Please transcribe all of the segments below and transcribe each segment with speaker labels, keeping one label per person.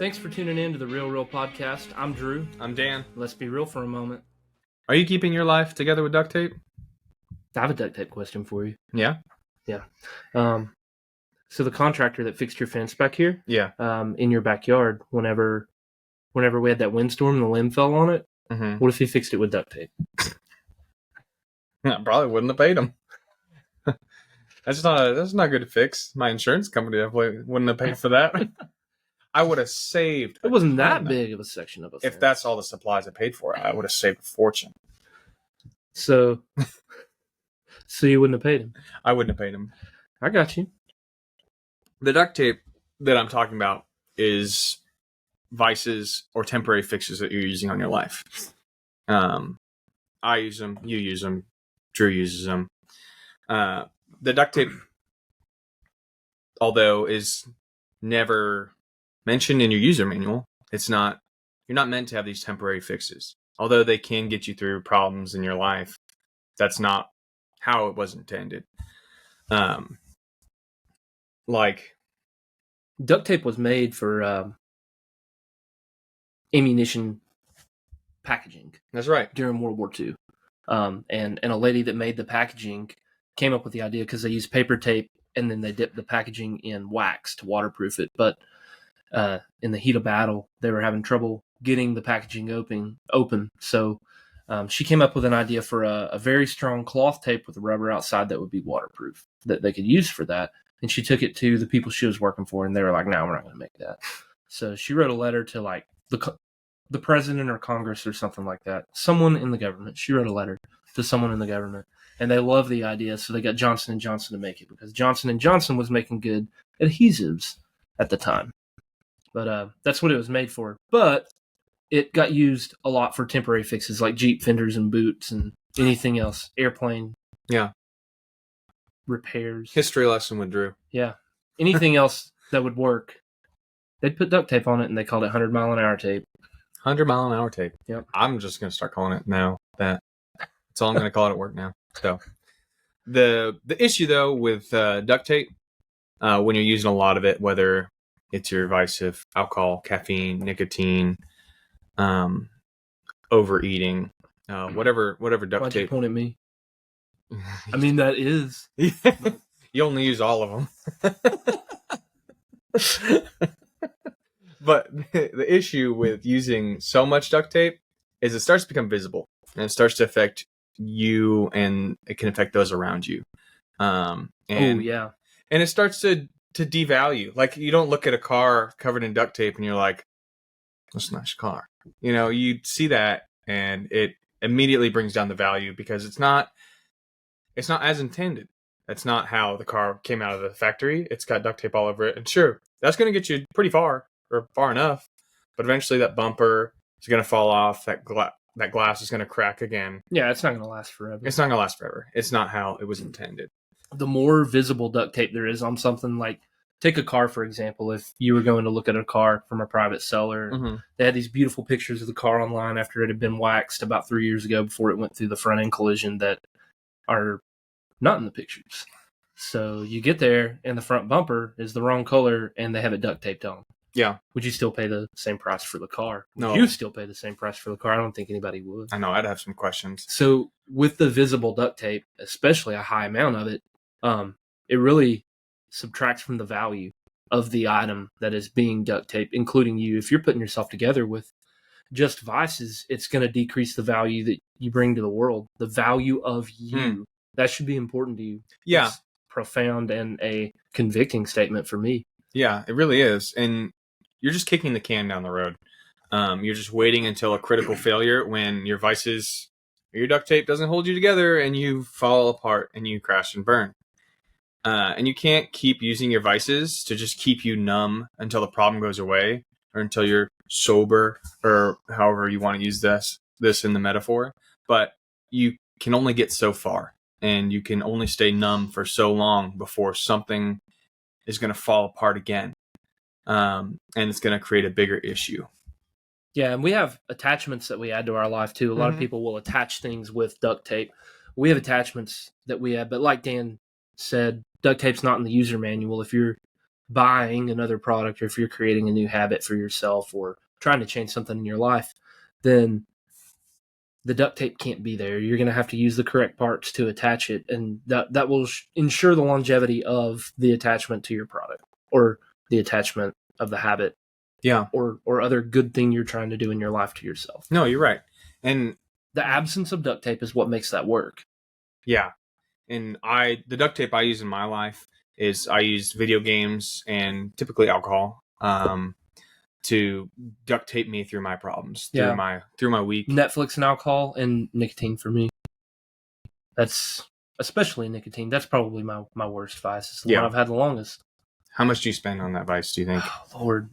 Speaker 1: Thanks for tuning in to the Real Podcast. I'm Drew.
Speaker 2: I'm Dan.
Speaker 1: Let's be real for a moment.
Speaker 2: Are you keeping your life together with duct tape?
Speaker 1: I have a duct tape question for you.
Speaker 2: Yeah?
Speaker 1: Yeah. So the contractor that fixed your fence back here,
Speaker 2: Yeah.
Speaker 1: In your backyard, whenever we had that windstorm and the limb fell on it, what if he fixed it with duct tape?
Speaker 2: I probably wouldn't have paid him. That's not good to fix. My insurance company definitely wouldn't have paid for that. I would have saved.
Speaker 1: It wasn't that big of a section of a fence.
Speaker 2: If that's all the supplies I paid for, I would have saved a fortune.
Speaker 1: So you wouldn't have paid him?
Speaker 2: I wouldn't have paid him.
Speaker 1: I got you.
Speaker 2: The duct tape that I'm talking about is vices or temporary fixes that you're using on your life. I use them. You use them. Drew uses them. The duct tape, although is never mentioned in your user manual, you're not meant to have these temporary fixes. Although they can get you through problems in your life, that's not how it was intended. Like
Speaker 1: duct tape was made for ammunition packaging.
Speaker 2: That's right.
Speaker 1: During World War II. And a lady that made the packaging came up with the idea because they used paper tape and then they dipped the packaging in wax to waterproof it. But in the heat of battle, they were having trouble getting the packaging open. So she came up with an idea for a very strong cloth tape with a rubber outside that would be waterproof that they could use for that. And she took it to the people she was working for, and they were like, "No, we're not going to make that." So she wrote a letter to like the president or Congress or something like that. Someone in the government. She wrote a letter to someone in the government, and they loved the idea, so they got Johnson & Johnson to make it because Johnson & Johnson was making good adhesives at the time. But that's what it was made for. But it got used a lot for temporary fixes like Jeep fenders and boots and anything else. Airplane.
Speaker 2: Yeah.
Speaker 1: Repairs.
Speaker 2: History lesson with Drew.
Speaker 1: Yeah. Anything else that would work. They'd put duct tape on it and they called it 100-mile-an-hour tape.
Speaker 2: 100-mile-an-hour tape.
Speaker 1: Yep.
Speaker 2: I'm just going to start calling it now. That's all I'm going to call it at work now. So the issue though with duct tape, when you're using a lot of it, whether it's your vice of alcohol, caffeine, nicotine, overeating, whatever duct
Speaker 1: Why'd
Speaker 2: tape.
Speaker 1: You point at me? I mean, that is.
Speaker 2: You only use all of them. But the issue with using so much duct tape is it starts to become visible and it starts to affect you and it can affect those around you. And it starts to devalue. Like you don't look at a car covered in duct tape and you're like, that's a nice car. You know, you see that and it immediately brings down the value because it's not as intended. That's not how the car came out of the factory. It's got duct tape all over it. And sure, that's going to get you pretty far or far enough. But eventually that bumper is going to fall off. That glass is going to crack again.
Speaker 1: Yeah, it's not going to last forever.
Speaker 2: It's not going to last forever. It's not how it was intended.
Speaker 1: The more visible duct tape there is on something, like take a car, for example. If you were going to look at a car from a private seller, they had these beautiful pictures of the car online after it had been waxed about 3 years ago before it went through the front end collision that are not in the pictures. So you get there and the front bumper is the wrong color and they have it duct taped on.
Speaker 2: Yeah.
Speaker 1: Would you still pay the same price for the car?
Speaker 2: No.
Speaker 1: Would you still pay the same price for the car? I don't think anybody would.
Speaker 2: I know. I'd have some questions.
Speaker 1: So with the visible duct tape, especially a high amount of it, it really subtracts from the value of the item that is being duct taped, including you. If you're putting yourself together with just vices, it's going to decrease the value that you bring to the world, the value of you. That should be important to you.
Speaker 2: Yeah.
Speaker 1: It's profound and a convicting statement for me.
Speaker 2: Yeah, it really is. And you're just kicking the can down the road. You're just waiting until a critical failure when your vices or your duct tape doesn't hold you together and you fall apart and you crash and burn. And you can't keep using your vices to just keep you numb until the problem goes away or until you're sober or however you want to use this in the metaphor. But you can only get so far and you can only stay numb for so long before something is going to fall apart again. And it's going to create a bigger issue.
Speaker 1: Yeah, and we have attachments that we add to our life too. A lot of people will attach things with duct tape. We have attachments that we add, but like Dan said, duct tape's not in the user manual. If you're buying another product, or if you're creating a new habit for yourself or trying to change something in your life, then the duct tape can't be there. You're going to have to use the correct parts to attach it, and that will ensure the longevity of the attachment to your product, or the attachment of the habit, or other good thing you're trying to do in your life to yourself.
Speaker 2: No, you're right. And
Speaker 1: the absence of duct tape is what makes that work.
Speaker 2: Yeah. And the duct tape I use in my life is I use video games and typically alcohol to duct tape me through my problems, through my week.
Speaker 1: Netflix and alcohol and nicotine for me. That's especially nicotine. That's probably my worst vice. It's the one I've had the longest.
Speaker 2: How much do you spend on that vice, do you think?
Speaker 1: Oh, Lord,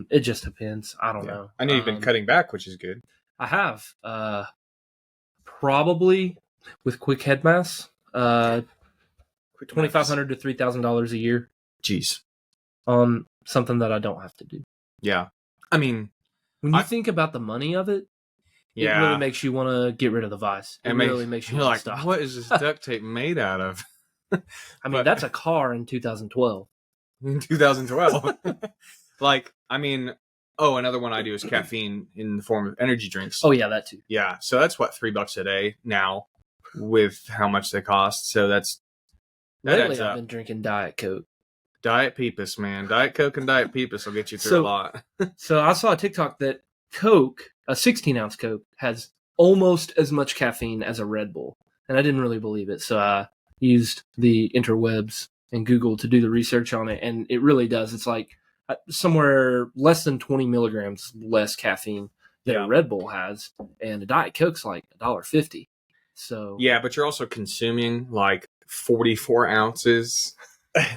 Speaker 1: it just depends. I don't know.
Speaker 2: I know you've been cutting back, which is good.
Speaker 1: I have. Probably with quick head mass, $2,500 to $3,000 a year.
Speaker 2: Jeez.
Speaker 1: On something that I don't have to do.
Speaker 2: Yeah. I mean,
Speaker 1: when you think about the money of it, it really makes you want to get rid of the vice. It really makes you want to stop.
Speaker 2: What is this duct tape made out of?
Speaker 1: I mean, that's a car in 2012.
Speaker 2: In 2012. Another one I do is caffeine in the form of energy drinks.
Speaker 1: Oh, yeah, that too.
Speaker 2: Yeah. So that's $3 a day now with how much they cost. So
Speaker 1: lately I've been drinking Diet Coke.
Speaker 2: Diet Peepus, man. Diet Coke and Diet Peepus will get you through a lot.
Speaker 1: So I saw a TikTok that Coke, a 16-ounce Coke, has almost as much caffeine as a Red Bull. And I didn't really believe it. So I used the interwebs and Google to do the research on it. And it really does. It's like somewhere less than 20 milligrams less caffeine than a Red Bull has. And a Diet Coke's like $1.50. So
Speaker 2: yeah, but you're also consuming like 44 ounces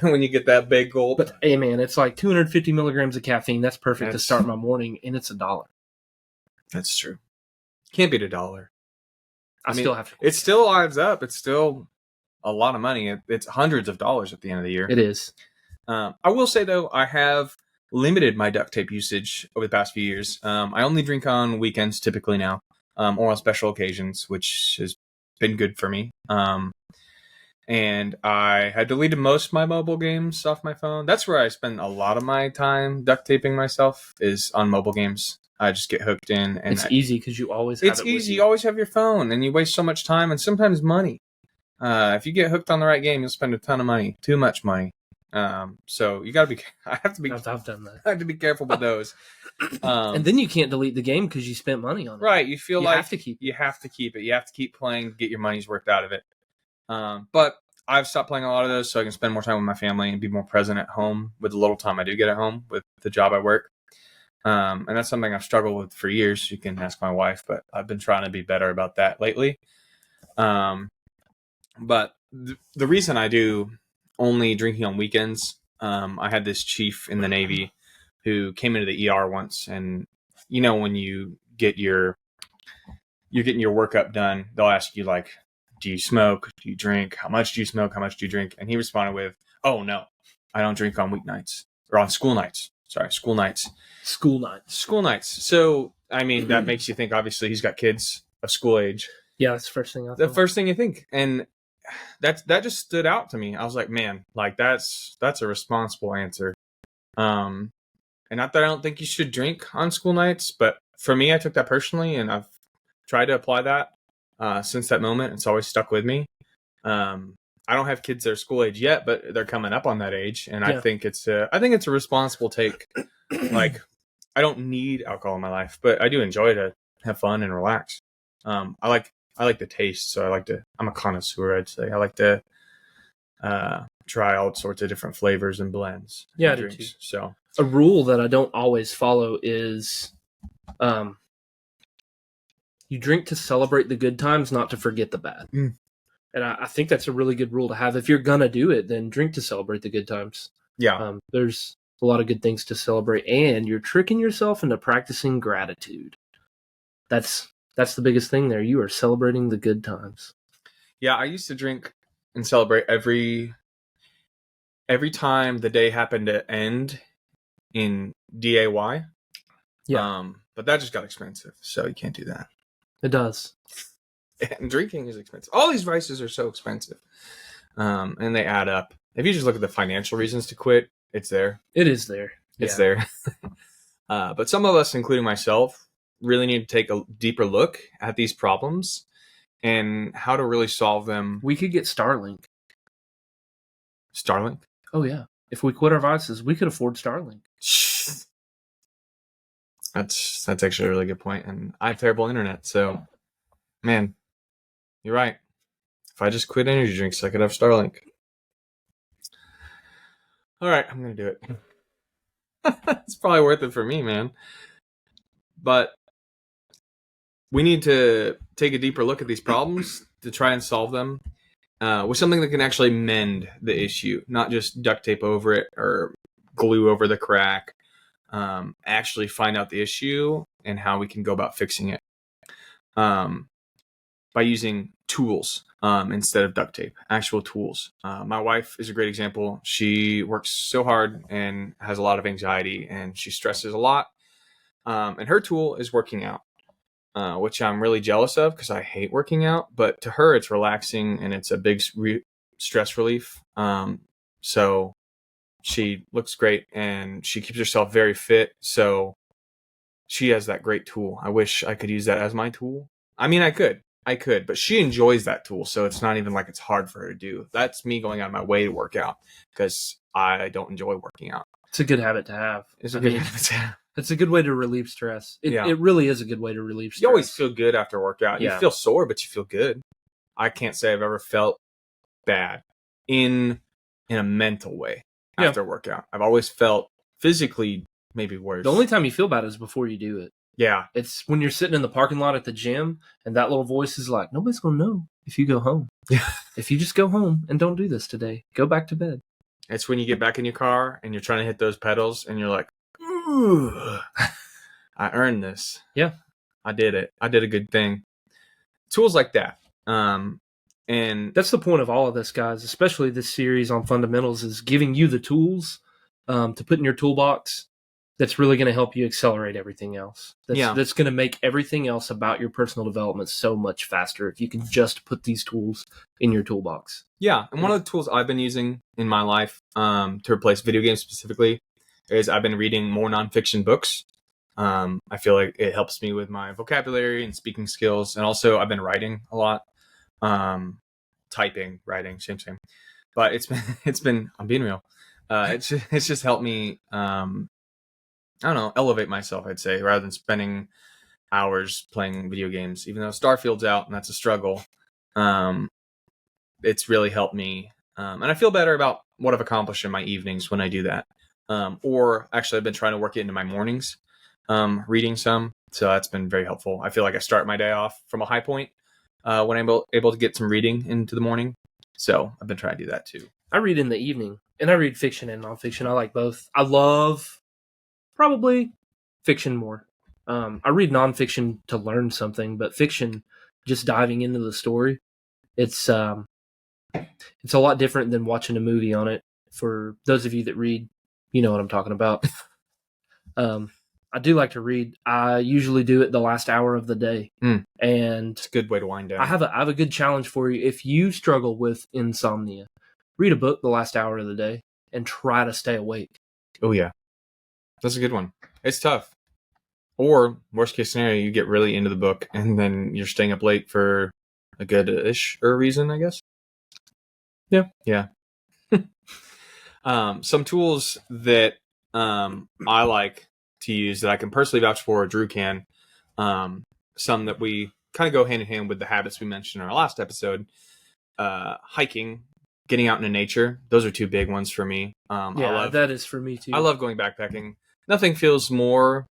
Speaker 2: when you get that big gulp.
Speaker 1: But hey, man, it's like 250 milligrams of caffeine. That's perfect to start my morning, and it's $1.
Speaker 2: That's true. Can't beat $1.
Speaker 1: I still have to.
Speaker 2: It still adds up. It's still a lot of money. It's hundreds of dollars at the end of the year.
Speaker 1: It is.
Speaker 2: I will say though, I have limited my duct tape usage over the past few years. I only drink on weekends typically now, or on special occasions, which has been good for me. And I had deleted most of my mobile games off my phone. That's where I spend a lot of my time duct taping myself, is on mobile games. I just get hooked in, and
Speaker 1: it's easy because you always have it with
Speaker 2: easy. You always have your phone, and you waste so much time and sometimes money. If you get hooked on the right game, you'll spend a ton of money, too much money. So you got to be. I've
Speaker 1: done that.
Speaker 2: I have to be careful with those.
Speaker 1: And then you can't delete the game because you spent money on it.
Speaker 2: Right. You feel
Speaker 1: you
Speaker 2: like
Speaker 1: have to keep it.
Speaker 2: You have to keep it. You have to keep playing, get your money's worth out of it. But I've stopped playing a lot of those so I can spend more time with my family and be more present at home with the little time I do get at home with the job I work. And that's something I've struggled with for years. You can ask my wife, but I've been trying to be better about that lately. But the reason I do only drinking on weekends, I had this chief in the Navy who came into the ER once, and when you're getting your workup done, they'll ask you like, do you smoke? Do you drink? How much do you smoke? How much do you drink? And he responded with, oh no, I don't drink on weeknights, or on school nights. Sorry, school nights.
Speaker 1: School nights.
Speaker 2: So, I mean, that makes you think, obviously, he's got kids of school age.
Speaker 1: Yeah, that's the first thing I thought.
Speaker 2: The first thing you think. And that just stood out to me. I was like, man, like that's a responsible answer. And not that I don't think you should drink on school nights, but for me, I took that personally, and I've tried to apply that since that moment. It's always stuck with me. I don't have kids that are school age yet, but they're coming up on that age, and I think it's a responsible take. Like, I don't need alcohol in my life, but I do enjoy to have fun and relax. I like the taste, so I'm a connoisseur, I'd say. I like to try all sorts of different flavors and blends.
Speaker 1: Yeah,
Speaker 2: and
Speaker 1: I do too.
Speaker 2: So
Speaker 1: a rule that I don't always follow is you drink to celebrate the good times, not to forget the bad. And I think that's a really good rule to have. If you're going to do it, then drink to celebrate the good times.
Speaker 2: Yeah.
Speaker 1: There's a lot of good things to celebrate, and you're tricking yourself into practicing gratitude. That's the biggest thing there. You are celebrating the good times.
Speaker 2: Yeah, I used to drink and celebrate every time the day happened to end in DAY.
Speaker 1: Yeah.
Speaker 2: But that just got expensive, so you can't do that.
Speaker 1: It does.
Speaker 2: And drinking is expensive. All these vices are so expensive. And they add up. If you just look at the financial reasons to quit, It's there.
Speaker 1: It is there.
Speaker 2: It's there. But some of us, including myself, really need to take a deeper look at these problems and how to really solve them.
Speaker 1: We could get Starlink.
Speaker 2: Starlink?
Speaker 1: Oh, yeah. If we quit our vices, we could afford Starlink.
Speaker 2: That's actually a really good point. And I have terrible internet, so, man, you're right. If I just quit energy drinks, I could have Starlink. All right, I'm going to do it. It's probably worth it for me, man. But we need to take a deeper look at these problems to try and solve them with something that can actually mend the issue, not just duct tape over it or glue over the crack. Actually find out the issue and how we can go about fixing it by using tools instead of duct tape, actual tools. My wife is a great example. She works so hard and has a lot of anxiety, and she stresses a lot. And her tool is working out, which I'm really jealous of because I hate working out. But to her, it's relaxing and it's a big stress relief. So she looks great and she keeps herself very fit. So she has that great tool. I wish I could use that as my tool. I mean, I could, but she enjoys that tool. So it's not even like it's hard for her to do. That's me going out of my way to work out because I don't enjoy working out.
Speaker 1: It's a good habit to have.
Speaker 2: It's a good habit to have.
Speaker 1: It's a good way to relieve stress. It really is a good way to relieve stress.
Speaker 2: You always feel good after a workout.
Speaker 1: Yeah.
Speaker 2: You feel sore, but you feel good. I can't say I've ever felt bad in a mental way after a workout. I've always felt physically maybe worse.
Speaker 1: The only time you feel bad is before you do it.
Speaker 2: Yeah.
Speaker 1: It's when you're sitting in the parking lot at the gym and that little voice is like, nobody's going to know if you go home.
Speaker 2: Yeah.
Speaker 1: If you just go home and don't do this today, go back to bed.
Speaker 2: It's when you get back in your car and you're trying to hit those pedals and you're like, ooh, I earned this.
Speaker 1: Yeah.
Speaker 2: I did it. I did a good thing. Tools like that. And
Speaker 1: that's the point of all of this, guys, especially this series on fundamentals, is giving you the tools to put in your toolbox that's really going to help you accelerate everything else. That's going to make everything else about your personal development so much faster if you can just put these tools in your toolbox.
Speaker 2: Yeah, and one of the tools I've been using in my life to replace video games specifically is I've been reading more nonfiction books. I feel like it helps me with my vocabulary and speaking skills, and also I've been writing a lot. Typing, writing, same. But it's been I'm being real. It's just helped me I don't know, elevate myself, I'd say, rather than spending hours playing video games. Even though Starfield's out and that's a struggle, it's really helped me. And I feel better about what I've accomplished in my evenings when I do that. Or actually, I've been trying to work it into my mornings, reading some. So that's been very helpful. I feel like I start my day off from a high point when I'm able to get some reading into the morning. So I've been trying to do that too.
Speaker 1: I read in the evening, and I read fiction and nonfiction. I like both. I love probably fiction more. I read nonfiction to learn something, but fiction, just diving into the story, it's a lot different than watching a movie on it. For those of you that read, you know what I'm talking about. I do like to read. I usually do it the last hour of the day, and
Speaker 2: it's a good way to wind down.
Speaker 1: I have a good challenge for you. If you struggle with insomnia, read a book the last hour of the day and try to stay awake.
Speaker 2: Oh yeah, that's a good one. It's tough. Or worst case scenario, you get really into the book and then you're staying up late for a good-ish reason, I guess. Yeah. Some tools that I like to use that I can personally vouch for, Drew can. Some that we kind of go hand in hand with the habits we mentioned in our last episode. Hiking, getting out into nature. Those are two big ones for me.
Speaker 1: That is for me too.
Speaker 2: I love going backpacking. Nothing feels more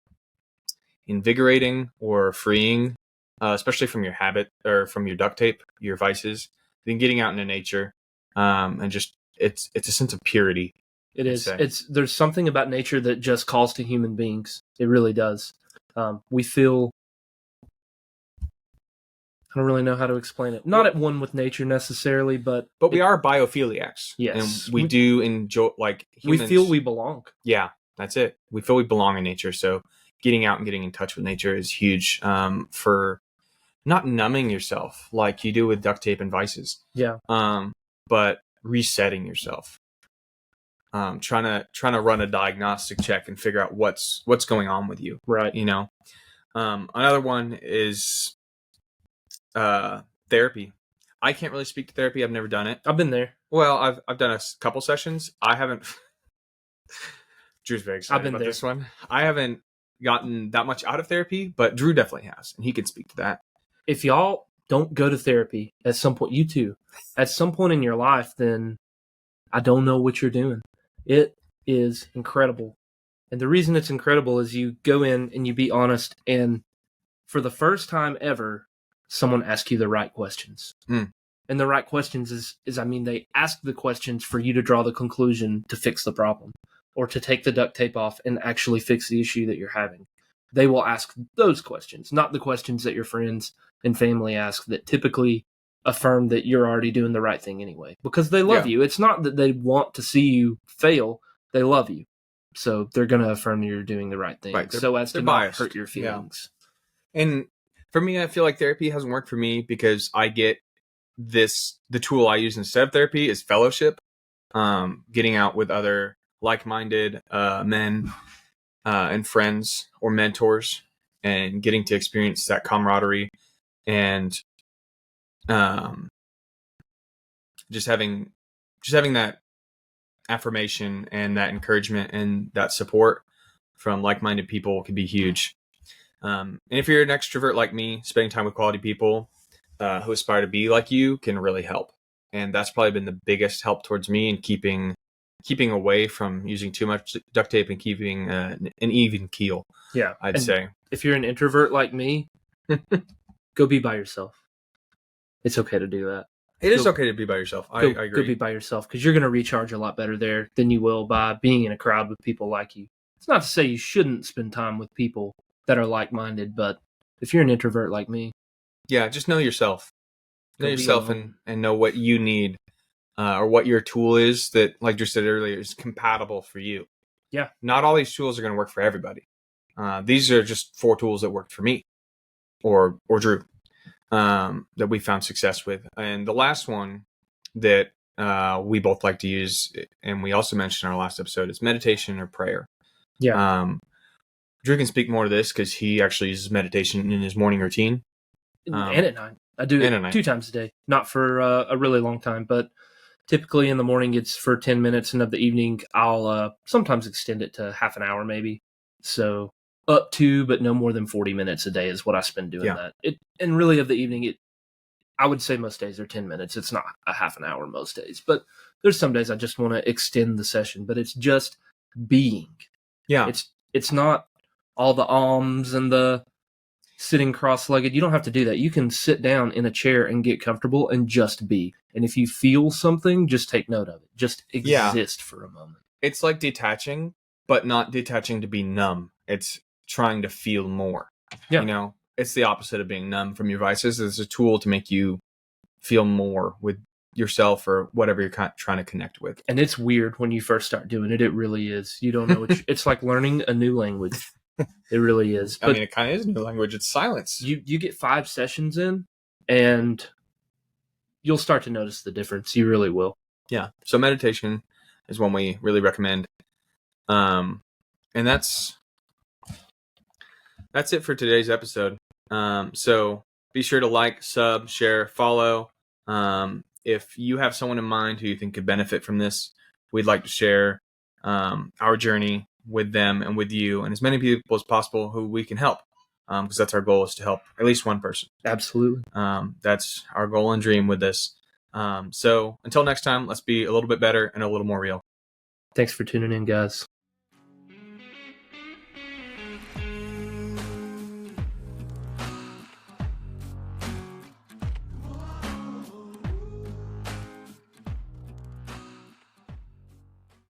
Speaker 2: invigorating or freeing, especially from your habit or from your duct tape, your vices, than getting out into nature. And just it's a sense of purity.
Speaker 1: It is. There's something about nature that just calls to human beings. It really does. We feel. I don't really know how to explain it. Not at one with nature necessarily, but
Speaker 2: we are biophiliacs.
Speaker 1: Yes,
Speaker 2: and we do enjoy, like, humans,
Speaker 1: we feel we belong.
Speaker 2: Yeah, that's it. We feel we belong in nature. So getting out and getting in touch with nature is huge for not numbing yourself like you do with duct tape and vices.
Speaker 1: Yeah.
Speaker 2: But resetting yourself. trying to run a diagnostic check and figure out what's going on with you.
Speaker 1: Right.
Speaker 2: You know, another one is therapy. I can't really speak to therapy. I've never done it.
Speaker 1: I've been there.
Speaker 2: Well, I've done a couple sessions. I haven't. Drew's very excited about this one. I haven't gotten that much out of therapy, but Drew definitely has, and he can speak to that.
Speaker 1: If y'all don't go to therapy at some point, you too, at some point in your life, then I don't know what you're doing. It is incredible. And the reason it's incredible is you go in and you be honest, and for the first time ever, someone asks you the right questions.
Speaker 2: Mm.
Speaker 1: And the right questions is they ask the questions for you to draw the conclusion to fix the problem or to take the duct tape off and actually fix the issue that you're having. They will ask those questions, not the questions that your friends and family ask that typically affirm that you're already doing the right thing anyway, because they love you. It's not that they want to see you fail. They love you. So they're going to affirm you're doing the right thing, right, so as to not hurt your feelings.
Speaker 2: Yeah. And for me, I feel like therapy hasn't worked for me because I get the tool I use instead of therapy is fellowship, getting out with other like-minded men and friends or mentors, and getting to experience that camaraderie and just having that affirmation and that encouragement and that support from like-minded people can be huge. And if you're an extrovert like me, spending time with quality people who aspire to be like you can really help. And that's probably been the biggest help towards me in keeping away from using too much duct tape and keeping an even keel.
Speaker 1: Yeah,
Speaker 2: I'd say.
Speaker 1: If you're an introvert like me, go be by yourself. It's okay to do that.
Speaker 2: It is okay to be by yourself. I agree.
Speaker 1: Go be by yourself, because you're going to recharge a lot better there than you will by being in a crowd with people like you. It's not to say you shouldn't spend time with people that are like-minded, but if you're an introvert like me,
Speaker 2: yeah, just know yourself. Know yourself and know what you need, or what your tool is that, like you said earlier, is compatible for you.
Speaker 1: Yeah.
Speaker 2: Not all these tools are going to work for everybody. These are just 4 tools that worked for me or Drew, that we found success with. And the last one that we both like to use, and we also mentioned in our last episode, is meditation or prayer.
Speaker 1: Yeah.
Speaker 2: Drew can speak more to this because he actually uses meditation in his morning routine.
Speaker 1: And at night. I do it 2 times a day. Not for a really long time, but typically in the morning it's for 10 minutes, and of the evening I'll sometimes extend it to half an hour maybe. So up to, but no more than 40 minutes a day is what I spend doing that. And really of the evening, I would say most days are 10 minutes. It's not a half an hour most days, but there's some days I just want to extend the session, but it's just being.
Speaker 2: Yeah.
Speaker 1: It's not all the alms and the sitting cross-legged. You don't have to do that. You can sit down in a chair and get comfortable and just be. And if you feel something, just take note of it. Just exist for a moment.
Speaker 2: It's like detaching, but not detaching to be numb. It's trying to feel more.
Speaker 1: Yeah.
Speaker 2: You know, it's the opposite of being numb from your vices. It's a tool to make you feel more with yourself or whatever you're trying to connect with.
Speaker 1: And it's weird when you first start doing it. It really is. You don't know. It's like learning a new language. It really is.
Speaker 2: But, I mean, it kind of is a new language. It's silence.
Speaker 1: You get 5 sessions in, and you'll start to notice the difference. You really will.
Speaker 2: Yeah. So meditation is one we really recommend. And that's it for today's episode. So be sure to like, sub, share, follow. If you have someone in mind who you think could benefit from this, we'd like to share our journey with them and with you and as many people as possible who we can help, because that's our goal, is to help at least one person.
Speaker 1: Absolutely.
Speaker 2: That's our goal and dream with this. So until next time, let's be a little bit better and a little more real.
Speaker 1: Thanks for tuning in, guys.